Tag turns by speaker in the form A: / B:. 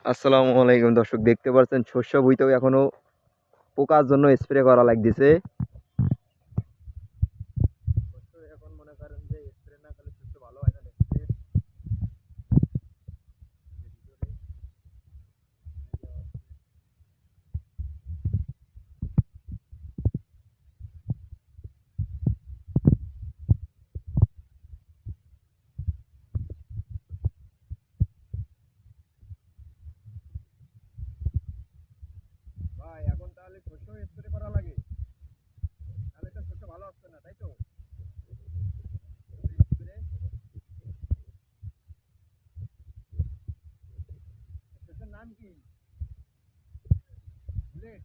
A: আসসালামু আলাইকুম দর্শক, দেখতে পাচ্ছেন শস্য বইতেও এখনো পোকার জন্য স্প্রে করা লাগতেছে। এখন মনে করেন যে স্প্রে না করলে শস্য ভালো হয় না। দেখতে ভাই, এখন তাহলে শস্য স্প্রে করা লাগে, তাহলে তো শস্য ভালো হচ্ছে না, তাই তো? স্প্রে শস্যের নাম কি? বুলেট?